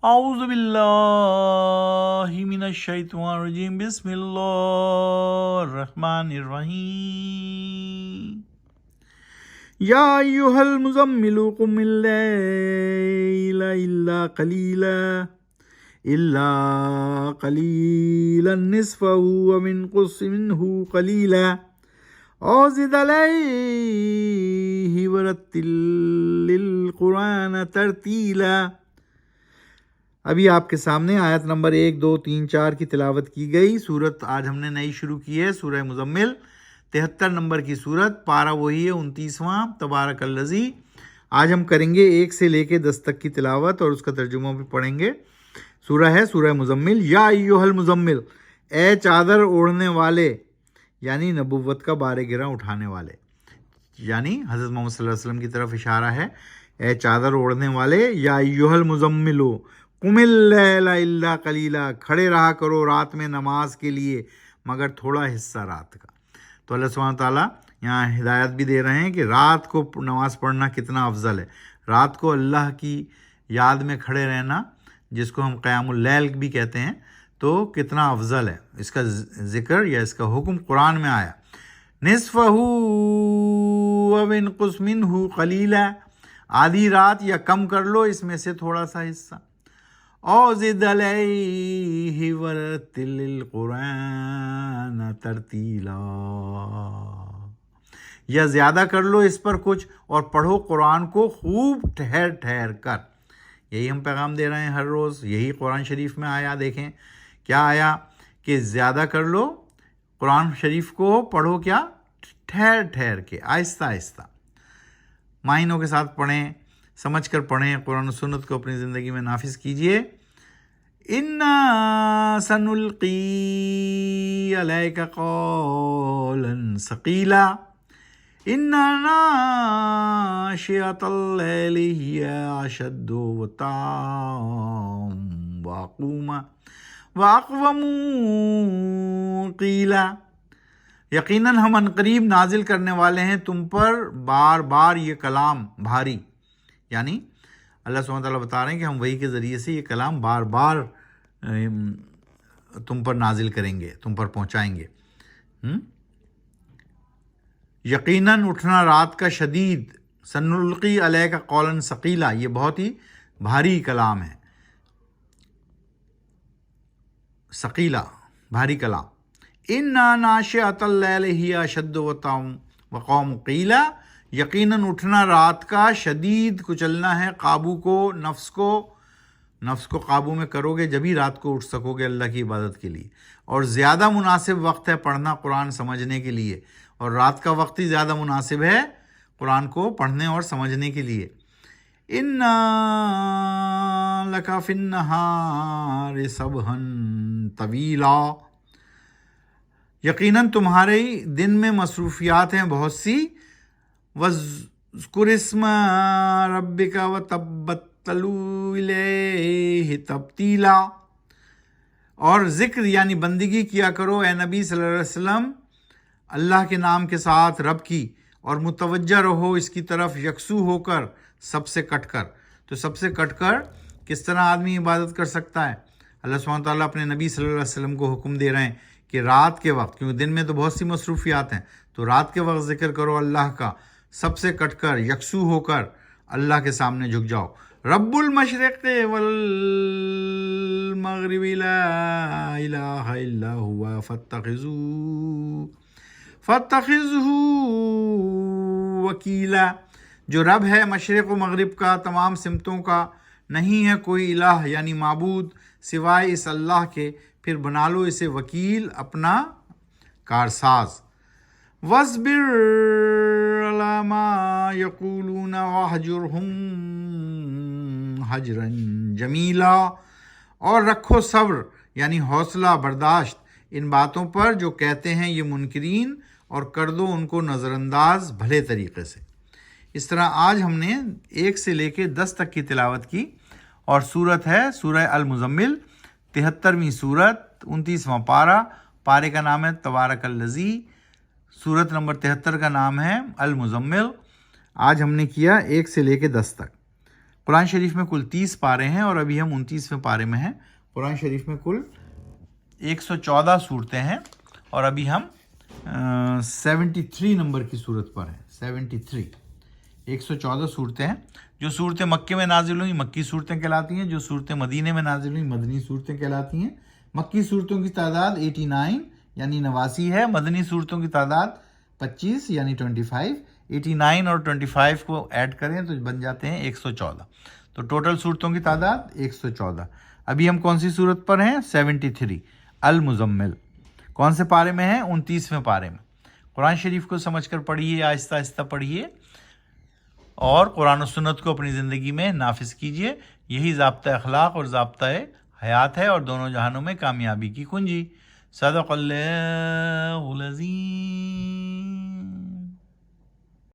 اعوذ باللہ من الشیطان الرجیم بسم اللہ الرحمن الرحیم یا ایھا المزمل قم اللیل الا قلیلا نصفہ وانقص منہ قلیلا او زد علیہ ورتل القرآن ترتیلا۔ ابھی آپ کے سامنے آیت نمبر 1 2 3 4 کی تلاوت کی گئی۔ سورت آج ہم نے نئی شروع کی ہے، سورہ مزمل، 73 نمبر کی سورت، پارہ وہی ہے 29واں، تبارک الذی۔ آج ہم کریں گے 1 سے لے کے 10 تک کی تلاوت اور اس کا ترجمہ بھی پڑھیں گے۔ سورہ ہے سورہ مزمل۔ یا ایھا المزمل، اے چادر اوڑھنے والے، یعنی نبوت کا بار گراں اٹھانے والے، یعنی حضرت محمد صلی اللہ علیہ وسلم کی طرف اشارہ ہے۔ اے چادر اوڑھنے والے، یا ایھا المزمل قم اللیل الا قلیلا، کھڑے رہا کرو رات میں نماز کے لیے مگر تھوڑا حصہ رات کا۔ تو اللہ سبحانہ تعالیٰ یہاں ہدایت بھی دے رہے ہیں کہ رات کو نماز پڑھنا کتنا افضل ہے۔ رات کو اللہ کی یاد میں کھڑے رہنا، جس کو ہم قیام اللیل بھی کہتے ہیں، تو کتنا افضل ہے۔ اس کا ذکر یا اس کا حکم قرآن میں آیا۔ نصفہ او انقص منہ قلیلا، آدھی رات یا کم کر لو اس میں سے تھوڑا سا حصہ۔ او زد علیہ ورتل القرآن ترتیلا، یا زیادہ کر لو اس پر کچھ اور پڑھو قرآن کو خوب ٹھہر ٹھہر کر۔ یہی ہم پیغام دے رہے ہیں ہر روز، یہی قرآن شریف میں آیا۔ دیکھیں کیا آیا کہ زیادہ کر لو قرآن شریف کو، پڑھو کیا؟ ٹھہر ٹھہر کے، آہستہ آہستہ، معنیوں کے ساتھ پڑھیں، سمجھ کر پڑھیں، قرآن و سنت کو اپنی زندگی میں نافذ کیجئے۔ اِنَّا سَنُلْقِي عَلَيْكَ قَوْلًا ثَقِيلًا إِنَّ نَاشِئَةَ اللَّيْلِ هِيَ أَشَدُّ وَطْئًا وَأَقْوَمُ قِيلًا، یقیناً ہم عنقریب نازل کرنے والے ہیں تم پر بار بار یہ کلام بھاری، یعنی اللہ سبحانہ تعالیٰ بتا رہے ہیں کہ ہم وحی کے ذریعے سے یہ کلام بار بار تم پر نازل کریں گے، تم پر پہنچائیں گے۔ یقیناً اٹھنا رات کا شدید، سنلقی علیک قولا ثقیلا، یہ بہت ہی بھاری کلام ہے، ثقیلا، بھاری کلام۔ اِنَّا نَاشِئَةَ اللَّيْلِ هِیَ أَشَدُّ وَطْئًا وَأَقْوَمُ قِیلًا، یقیناً اٹھنا رات کا شدید کچلنا ہے قابو کو، نفس کو قابو میں کرو گے جبھی رات کو اٹھ سکو گے اللہ کی عبادت کے لیے، اور زیادہ مناسب وقت ہے پڑھنا قرآن سمجھنے کے لیے، اور رات کا وقت ہی زیادہ مناسب ہے قرآن کو پڑھنے اور سمجھنے کے لیے۔ اِنَّا لَکَ فِی النَّہَارِ سَبْحًا طَوِیلًا، یقیناً تمہارے دن میں مصروفیات ہیں بہت سی۔ وَاذْکُرِ اسْمَ رَبِّکَ وَتَبَتَّلْ إِلَیْہِ تَبْتِیلًا، اور ذکر یعنی بندگی کیا کرو اے نبی صلی اللہ علیہ وسلم اللہ کے نام کے ساتھ رب کی، اور متوجہ رہو اس کی طرف یکسو ہو کر، سب سے کٹ کر۔ تو سب سے کٹ کر کس طرح آدمی عبادت کر سکتا ہے؟ اللہ سبحانہ تعالیٰ اپنے نبی صلی اللہ علیہ وسلم کو حکم دے رہے ہیں کہ رات کے وقت، کیونکہ دن میں تو بہت سی مصروفیات ہیں، تو رات کے وقت ذکر کرو اللہ کا، سب سے کٹ کر، یکسو ہو کر اللہ کے سامنے جھک جاؤ۔ رب المشرق والمغرب لا الہ الا هو فاتخذہ وکیلا، جو رب ہے مشرق و مغرب کا، تمام سمتوں کا، نہیں ہے کوئی الہ یعنی معبود سوائے اس اللہ کے، پھر بنا لو اسے وکیل، اپنا کارساز۔ وَاصْبِرْ عَلَىٰ مَا يَقُولُونَ وَاهْجُرْهُمْ هَجْرًا جَمِيلًا، اور رکھو صبر یعنی حوصلہ برداشت ان باتوں پر جو کہتے ہیں یہ منکرین، اور کر دو ان کو نظر انداز بھلے طریقے سے۔ اس طرح آج ہم نے 1 سے لے کے 10 تک کی تلاوت کی، اور سورت ہے سورہ المزمل، 73ویں سورت، 29واں پارہ، پارے کا نام ہے تبارک الذی، سورت نمبر 73 کا نام ہے المزمل۔ آج ہم نے کیا 1 سے لے کے 10 تک۔ قرآن شریف میں کل 30 پارے ہیں اور ابھی ہم 29ویں پارے میں ہیں. قرآن شریف میں کل 114 صورتیں ہیں اور ابھی ہم 73 نمبر کی صورت پر ہیں. 73 114 صورتیں ہیں. جو صورتیں مکے میں نازل ہوئیں مکی صورتیں کہلاتی ہیں، جو صورتیں مدینے میں نازل ہوئیں مدنی صورتیں کہلاتی ہیں. مکی صورتوں کی تعداد 89 یعنی 89 ہے، مدنی صورتوں کی تعداد 25 یعنی 25. 89 اور 25 کو ایڈ کریں تو بن جاتے ہیں 114. تو ٹوٹل صورتوں کی تعداد 114. ابھی ہم کون سی صورت پر ہیں؟ 73 المزمل. کون سے پارے میں ہیں؟ 29ویں پارے میں. قرآن شریف کو سمجھ کر پڑھیے، آہستہ آہستہ پڑھیے اور قرآن و سنت کو اپنی زندگی میں نافذ کیجیے. یہی ضابطہ اخلاق اور ضابطہ حیات ہے اور دونوں جہانوں میں کامیابی کی کنجی. صدق اللہ العظیم.